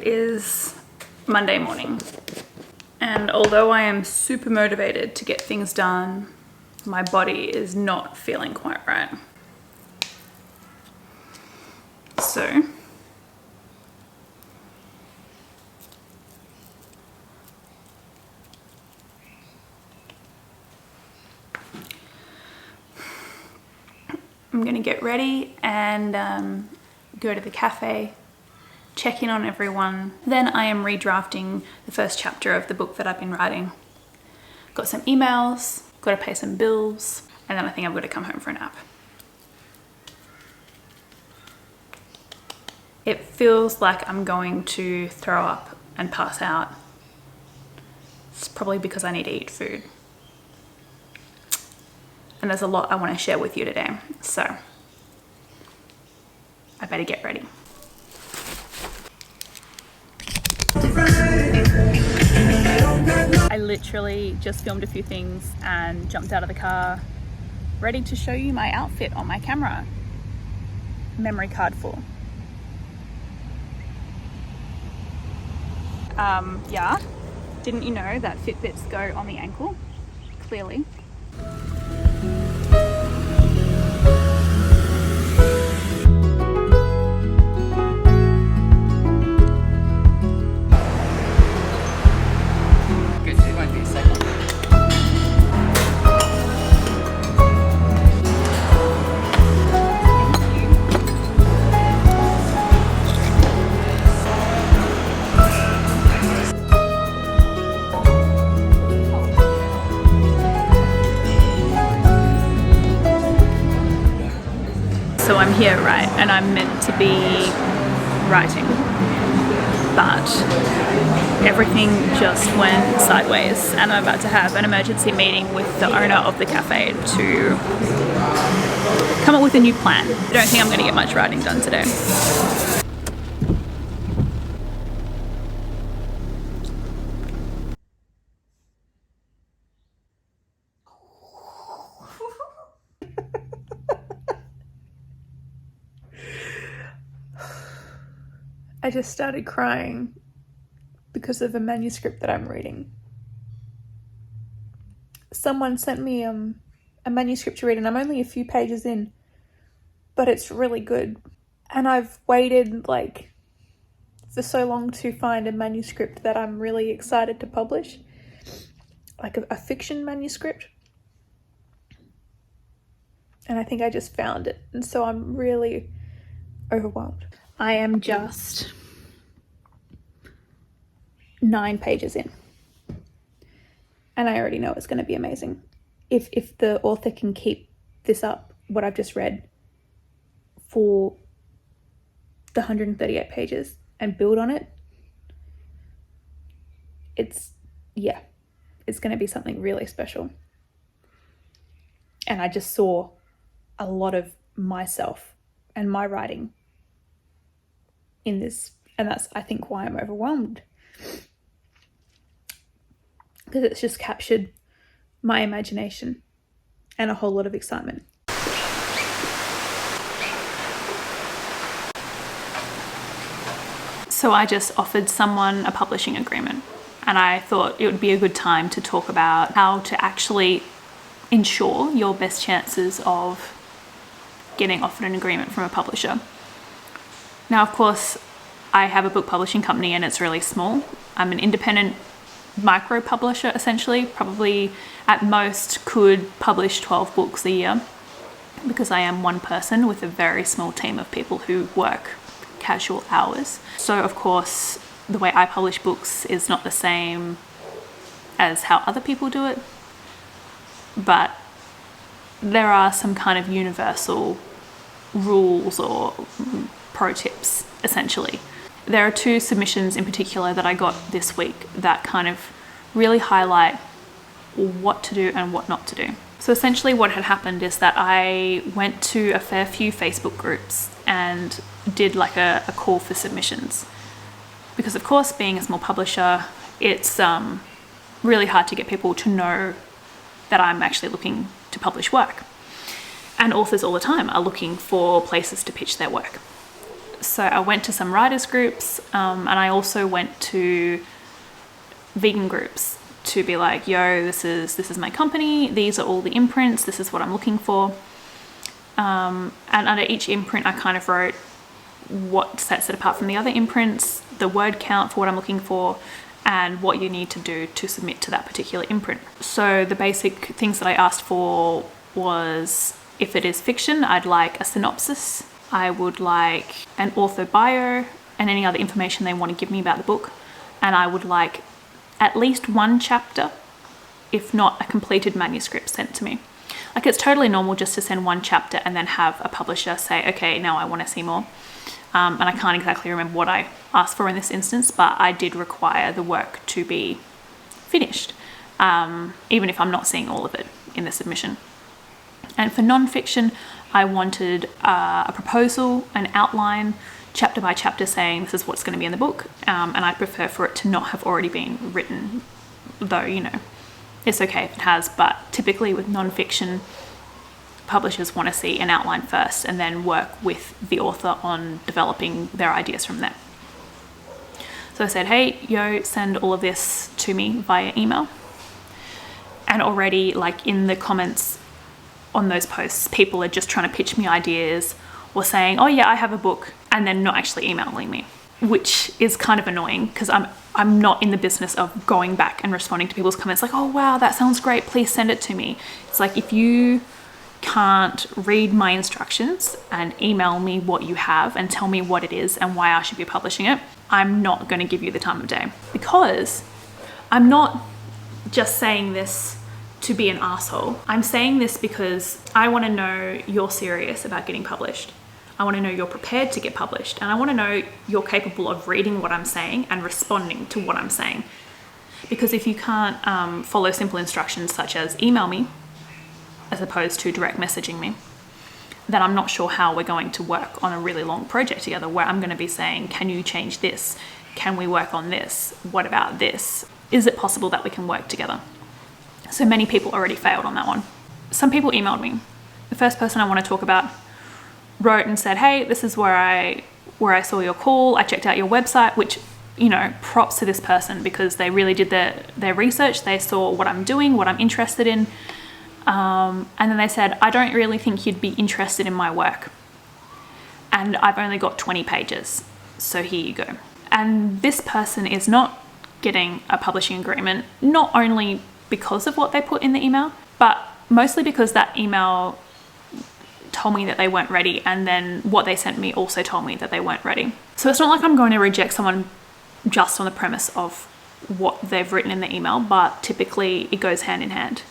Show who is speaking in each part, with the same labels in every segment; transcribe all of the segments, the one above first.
Speaker 1: It is Monday morning, and although I am super motivated to get things done, my body is not feeling quite right. So I'm gonna get ready and go to the cafe, check in on everyone. Then I am redrafting the first chapter of the book that I've been writing. Got some emails, got to pay some bills, and then I think I'm going to come home for a nap. It feels like I'm going to throw up and pass out. It's probably because I need to eat food. And there's a lot I want to share with you today, so I better get ready. I literally just filmed a few things and jumped out of the car, ready to show you my outfit on my camera. Memory card full. Yeah, didn't you know that Fitbits go on the ankle? Clearly. So I'm here, right, and I'm meant to be writing, but everything just went sideways, and I'm about to have an emergency meeting with the owner of the cafe to come up with a new plan. I don't think I'm going to get much writing done today. I just started crying because of a manuscript that I'm reading. Someone sent me a manuscript to read, and I'm only a few pages in, but it's really good. And I've waited for so long to find a manuscript that I'm really excited to publish, like a fiction manuscript. And I think I just found it, and so I'm really overwhelmed. I am just 9 pages in, and I already know it's going to be amazing. If the author can keep this up, what I've just read, for the 138 pages and build on it, it's going to be something really special. And I just saw a lot of myself and my writing in this, and that's, I think, why I'm overwhelmed, because it's just captured my imagination and a whole lot of excitement. So I just offered someone a publishing agreement, and I thought it would be a good time to talk about how to actually ensure your best chances of getting offered an agreement from a publisher. Now, of course, I have a book publishing company and it's really small. I'm an independent micro publisher, essentially. Probably at most could publish 12 books a year, because I am one person with a very small team of people who work casual hours. So of course, the way I publish books is not the same as how other people do it, but there are some kind of universal rules or pro tips, essentially. There are 2 submissions in particular that I got this week that kind of really highlight what to do and what not to do. So essentially what had happened is that I went to a fair few Facebook groups and did a call for submissions. Because of course, being a small publisher, it's really hard to get people to know that I'm actually looking to publish work. And authors all the time are looking for places to pitch their work. So I went to some writers groups, and I also went to vegan groups to be like, yo, this is my company, these are all the imprints, this is what I'm looking for. And under each imprint I kind of wrote what sets it apart from the other imprints, the word count for what I'm looking for, and what you need to do to submit to that particular imprint. So the basic things that I asked for was, if it is fiction, I'd like a synopsis, I would like an author bio and any other information they want to give me about the book, and I would like at least one chapter, if not a completed manuscript, sent to me. Like, it's totally normal just to send one chapter and then have a publisher say, okay, now I want to see more. And I can't exactly remember what I asked for in this instance, but I did require the work to be finished, even if I'm not seeing all of it in the submission. And for non-fiction, I wanted a proposal, an outline, chapter by chapter, saying this is what's going to be in the book, and I prefer for it to not have already been written, though, you know, it's okay if it has, but typically with non-fiction, publishers want to see an outline first and then work with the author on developing their ideas from there. So I said, hey, yo, send all of this to me via email. And already, like, in the comments on those posts, people are just trying to pitch me ideas or saying, oh yeah, I have a book, and then not actually emailing me, which is kind of annoying because I'm not in the business of going back and responding to people's comments like, oh wow, that sounds great, please send it to me. It's like, if you can't read my instructions and email me what you have and tell me what it is and why I should be publishing it, I'm not going to give you the time of day. Because I'm not just saying this to be an asshole. I'm saying this because I want to know you're serious about getting published. I want to know you're prepared to get published, and I want to know you're capable of reading what I'm saying and responding to what I'm saying. Because if you can't follow simple instructions such as email me as opposed to direct messaging me, then I'm not sure how we're going to work on a really long project together, where I'm going to be saying, can you change this? Can we work on this? What about this? Is it possible that we can work together? So many people already failed on that one. Some people emailed me. The first person I want to talk about wrote and said, hey, this is where I saw your call. I checked out your website, which, you know, props to this person, because they really did their research. They saw what I'm doing, what I'm interested in. And then they said, I don't really think you'd be interested in my work. And I've only got 20 pages. So here you go. And this person is not getting a publishing agreement, not only because of what they put in the email, but mostly because that email told me that they weren't ready, and then what they sent me also told me that they weren't ready. So it's not like I'm going to reject someone just on the premise of what they've written in the email, but typically it goes hand in hand.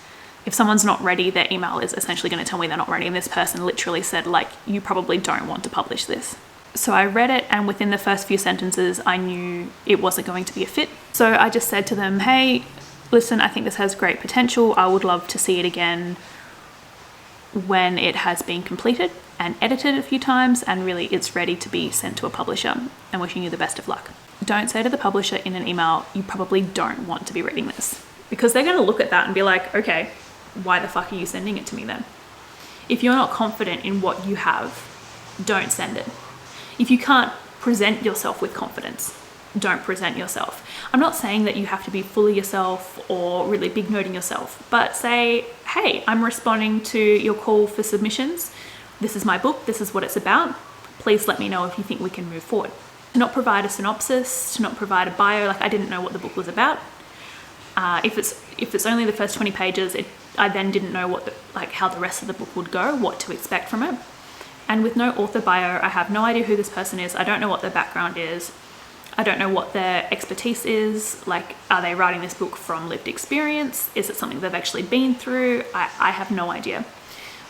Speaker 1: If someone's not ready, their email is essentially going to tell me they're not ready, and this person literally said, like, you probably don't want to publish this. So I read it, and within the first few sentences I knew it wasn't going to be a fit. So I just said to them, hey, listen, I think this has great potential. I would love to see it again when it has been completed and edited a few times and really it's ready to be sent to a publisher, and wishing you the best of luck. Don't say to the publisher in an email, you probably don't want to be reading this, because they're going to look at that and be like, okay, why the fuck are you sending it to me then? If you're not confident in what you have, don't send it. If you can't present yourself with confidence, don't present yourself. I'm not saying that you have to be fully yourself or really big noting yourself, but say, hey, I'm responding to your call for submissions. This is my book. This is what it's about. Please let me know if you think we can move forward. To not provide a synopsis, to not provide a bio, like I didn't know what the book was about. If it's only the first 20 pages, I then didn't know how the rest of the book would go, what to expect from it. And with no author bio, I have no idea who this person is. I don't know what their background is. I don't know what their expertise is. Like, are they writing this book from lived experience? Is it something they've actually been through? I have no idea.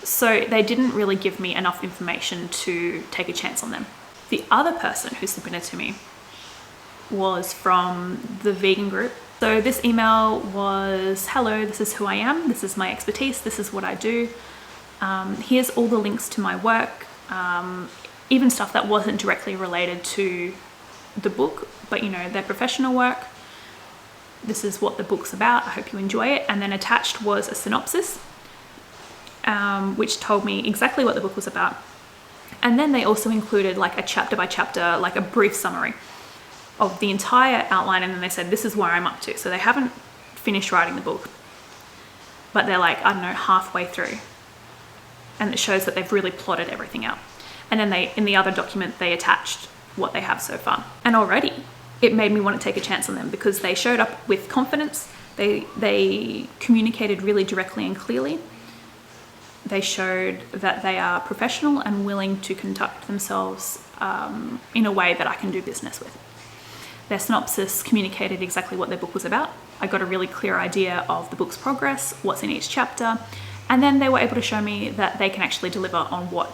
Speaker 1: So they didn't really give me enough information to take a chance on them. The other person who submitted to me was from the vegan group. So this email was, hello, this is who I am. This is my expertise. This is what I do. Here's all the links to my work, even stuff that wasn't directly related to the book, but you know, their professional work. This is what the book's about. I hope you enjoy it. And then attached was a synopsis, which told me exactly what the book was about. And then they also included like a chapter by chapter, like a brief summary of the entire outline. And then they said, this is where I'm up to. So they haven't finished writing the book, but they're like, I don't know, halfway through. And it shows that they've really plotted everything out. And then in the other document, they attached what they have so far. And already it made me want to take a chance on them because they showed up with confidence. They communicated really directly and clearly. They showed that they are professional and willing to conduct themselves in a way that I can do business with. Their synopsis communicated exactly what their book was about. I got a really clear idea of the book's progress, what's in each chapter, and then they were able to show me that they can actually deliver on what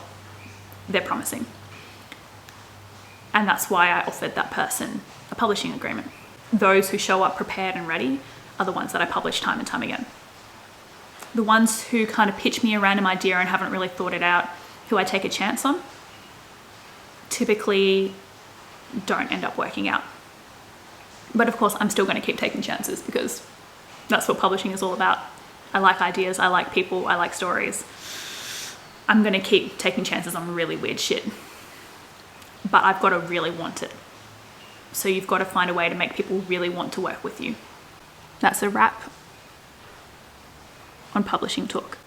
Speaker 1: they're promising. And that's why I offered that person a publishing agreement. Those who show up prepared and ready are the ones that I publish time and time again. The ones who kind of pitch me a random idea and haven't really thought it out, who I take a chance on, typically don't end up working out. But of course, I'm still going to keep taking chances because that's what publishing is all about. I like ideas, I like people, I like stories. I'm going to keep taking chances on really weird shit. But I've got to really want it. So you've got to find a way to make people really want to work with you. That's a wrap on Publishing Talk.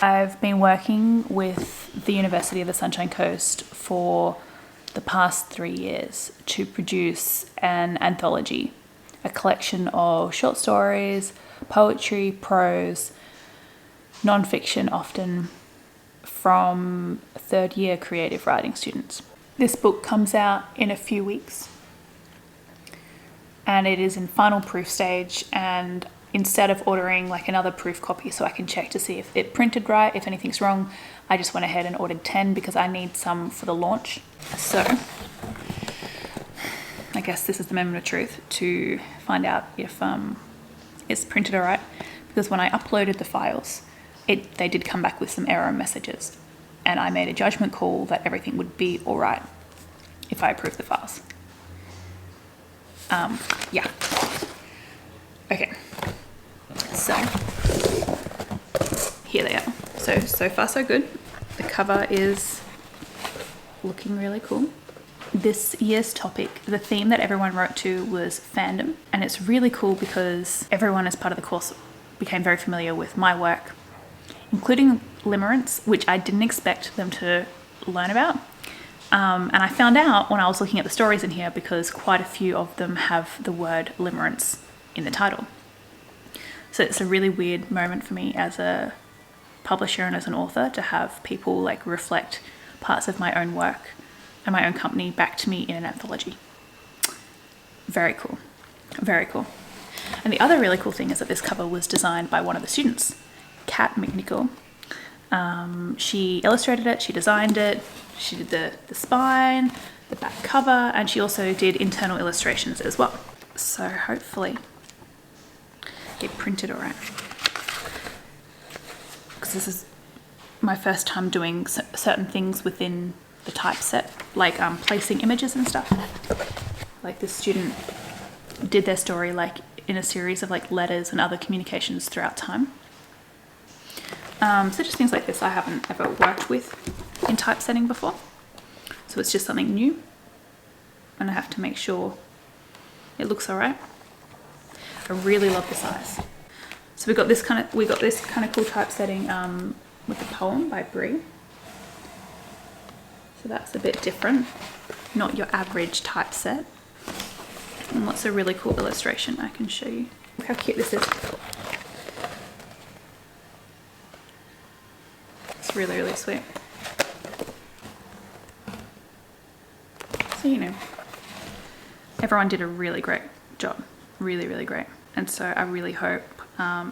Speaker 1: I've been working with the University of the Sunshine Coast for the past 3 years to produce an anthology, a collection of short stories, poetry, prose, non-fiction often, from third year creative writing students. This book comes out in a few weeks and it is in final proof stage, and instead of ordering like another proof copy so I can check to see if it printed right, if anything's wrong, I just went ahead and ordered 10 because I need some for the launch. So I guess this is the moment of truth to find out if it's printed all right, because when I uploaded the files, they did come back with some error messages, and I made a judgment call that everything would be all right if I approved the files. Yeah. Okay. So here they are. So far so good. The cover is looking really cool. This year's topic, the theme that everyone wrote to was fandom, and it's really cool because everyone as part of the course became very familiar with my work, including limerence, which I didn't expect them to learn about. And I found out when I was looking at the stories in here because quite a few of them have the word limerence in the title. So it's a really weird moment for me as a publisher and as an author to have people like reflect parts of my own work and my own company back to me in an anthology. Very cool. Very cool. And the other really cool thing is that this cover was designed by one of the students, Kat McNichol. She illustrated it, she designed it, she did the spine, the back cover, and she also did internal illustrations as well. So hopefully it printed all right. Because this is my first time doing certain things within the typeset, like placing images and stuff. Like this student did their story like in a series of like letters and other communications throughout time. So just things like this I haven't ever worked with in typesetting before. So it's just something new, and I have to make sure it looks all right. I really love the size. So we got this kind of cool typesetting with a poem by Brie. So that's a bit different, not your average typeset. And what's a really cool illustration I can show you. Look how cute this is. It's really, really sweet. So, you know, everyone did a really great job. Really, really great. And so I really hope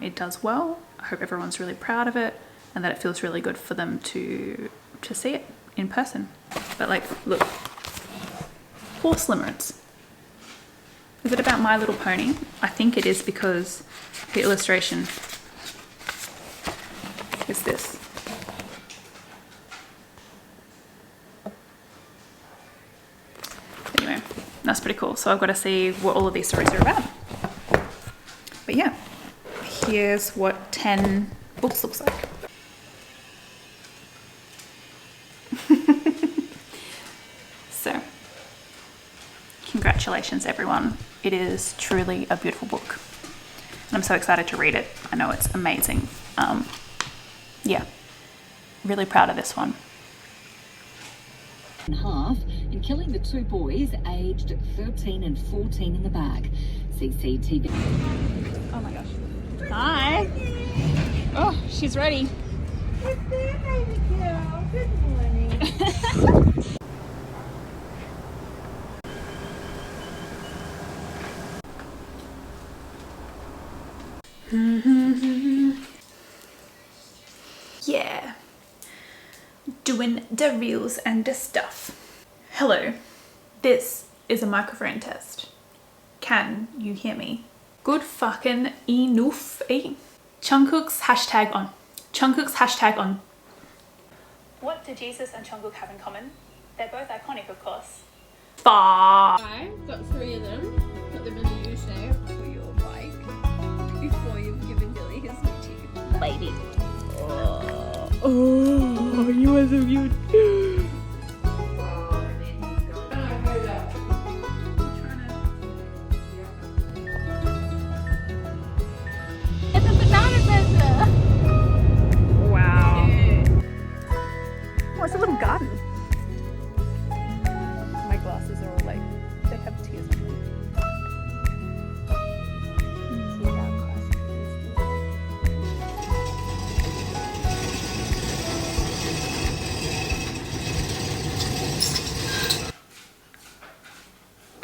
Speaker 1: it does well. I hope everyone's really proud of it and that it feels really good for them to see it in person. But like, look, horse limerence. Is it about My Little Pony? I think it is because the illustration is this. That's pretty cool. So I've got to see what all of these stories are about. But yeah, here's what 10 books looks like. So, congratulations everyone. It is truly a beautiful book. And I'm so excited to read it. I know it's amazing. Yeah, really proud of this one.
Speaker 2: Half and killing the two boys aged 13 and 14 in the bag. CCTV.
Speaker 1: Oh my gosh. Hi. Oh, she's ready.
Speaker 3: It's there, baby girl. Good morning.
Speaker 1: Yeah. Doing the reels and the stuff. Hello. This is a microphone test. Can you hear me? Good fucking enough, eh? Jungkook's hashtag on. Jungkook's hashtag on. What do Jesus and Jungkook have in common? They're both iconic, of course. Fuck.
Speaker 3: I've got 3 of them. Put them in the U shape for your bike before you've given Billy his new ticket.
Speaker 1: Lady.
Speaker 3: Oh, you are so cute. It's a banana sensor.
Speaker 1: Wow. Oh, it's a little garden. My glasses are all like, they have tears on them.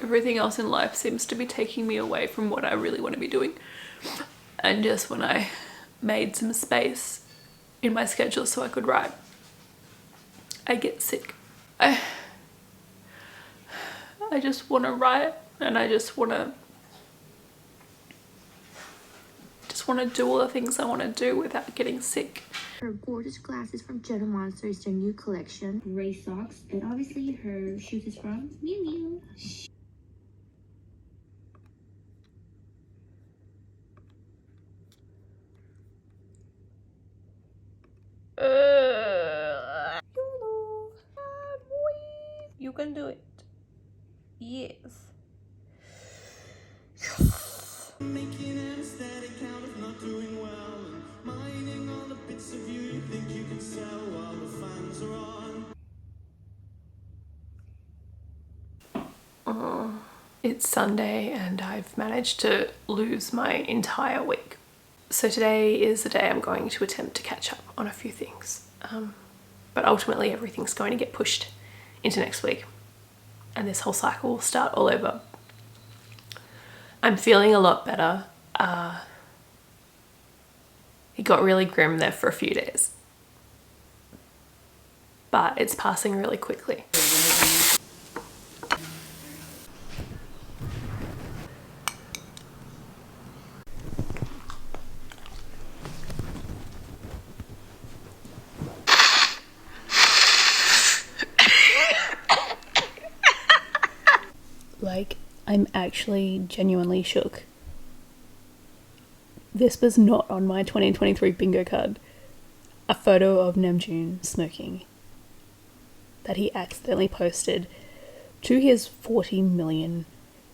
Speaker 1: Everything else in life seems to be taking me away from what I really want to be doing. And just when I made some space in my schedule so I could write, I get sick. I just want to write, and I just want to do all the things I want to do without getting sick.
Speaker 4: Her gorgeous glasses from Jenna Monsters, their new collection. Gray socks, and obviously her shoes is from Miu Miu.
Speaker 3: YOLO. Boy. You can do it. Yes.
Speaker 5: Making anesthetic out of not doing well and mining all the bits of you think you can sell while the fans are on.
Speaker 1: It's Sunday and I've managed to lose my entire week. So today is the day I'm going to attempt to catch up on a few things. But ultimately everything's going to get pushed into next week and this whole cycle will start all over. I'm feeling a lot better. It got really grim there for a few days, but it's passing really quickly. Like, I'm actually genuinely shook. This was not on my 2023 bingo card. A photo of Namjoon smoking that he accidentally posted to his 40 million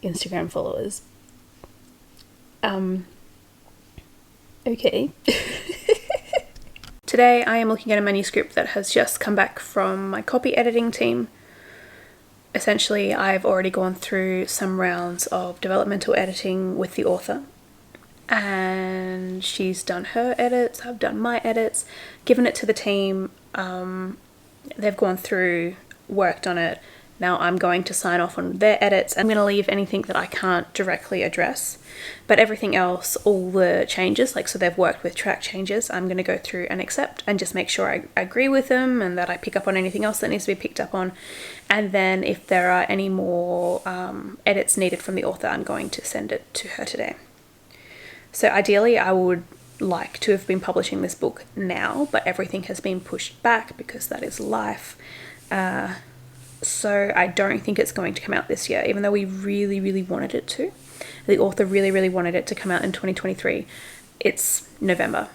Speaker 1: Instagram followers. Okay. Today I am looking at a manuscript that has just come back from my copy editing team. Essentially, I've already gone through some rounds of developmental editing with the author, and she's done her edits, I've done my edits, given it to the team. They've gone through, worked on it. Now I'm going to sign off on their edits. I'm going to leave anything that I can't directly address, but everything else, all the changes, like so they've worked with track changes, I'm going to go through and accept and just make sure I agree with them and that I pick up on anything else that needs to be picked up on. And then if there are any more edits needed from the author, I'm going to send it to her today. So ideally I would like to have been publishing this book now, but everything has been pushed back because that is life. so I don't think it's going to come out this year, even though we really, really wanted it to. The author really, really wanted it to come out in 2023. It's November.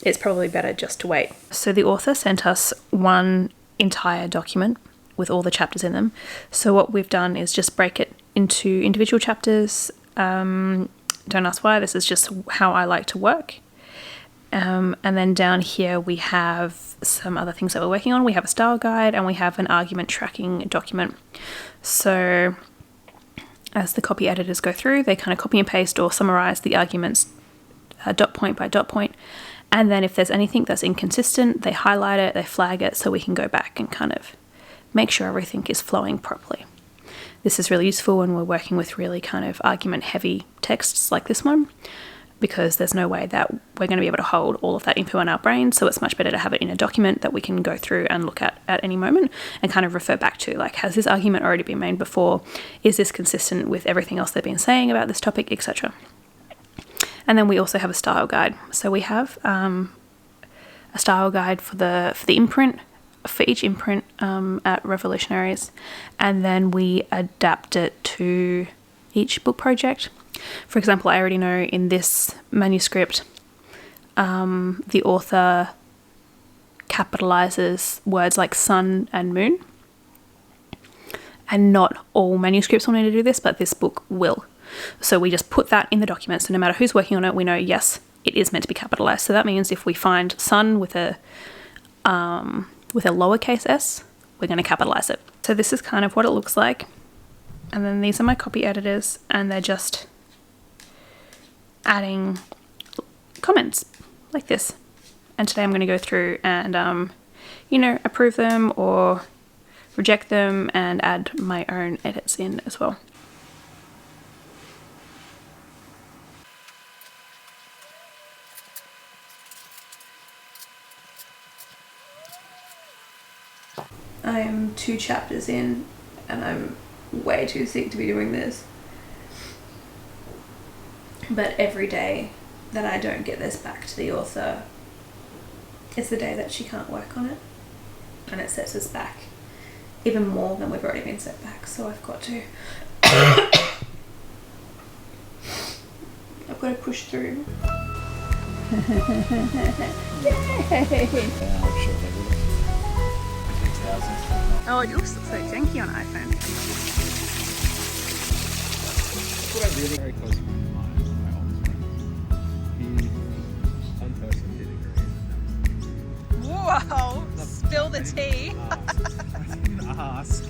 Speaker 1: It's probably better just to wait. So the author sent us one entire document with all the chapters in them. So what we've done is just break it into individual chapters. Don't ask why, this is just how I like to work. And then down here we have some other things that we're working on. We have a style guide and we have an argument tracking document. So as the copy editors go through, they kind of copy and paste or summarize the arguments dot point by dot point. And then if there's anything that's inconsistent, they highlight it, they flag it, so we can go back and kind of make sure everything is flowing properly. This is really useful when we're working with really kind of argument heavy texts like this one, because there's no way that we're going to be able to hold all of that info in our brain. So it's much better to have it in a document that we can go through and look at any moment and kind of refer back to, like, has this argument already been made before? Is this consistent with everything else they've been saying about this topic, etc. And then we also have a style guide. So we have a style guide for the imprint, for each imprint at Revolutionaries, and then we adapt it to each book project. For example, I already know in this manuscript, the author capitalizes words like sun and moon, and not all manuscripts will need to do this, but this book will. So we just put that in the document, so no matter who's working on it, we know, yes, it is meant to be capitalized. So that means if we find sun with a lowercase s, we're going to capitalize it. So this is kind of what it looks like. And then these are my copy editors, and they're just adding comments like this. And today I'm going to go through and, approve them or reject them and add my own edits in as well. I'm 2 chapters in and I'm way too sick to be doing this. But every day that I don't get this back to the author is the day that she can't work on it. And it sets us back even more than we've already been set back. So I've got to push through. Oh, it looks so janky on iPhone.
Speaker 6: What I really very close friend of mine, my oldest friend. One person did agree.
Speaker 1: Whoa! Spill the tea.
Speaker 6: I didn't ask.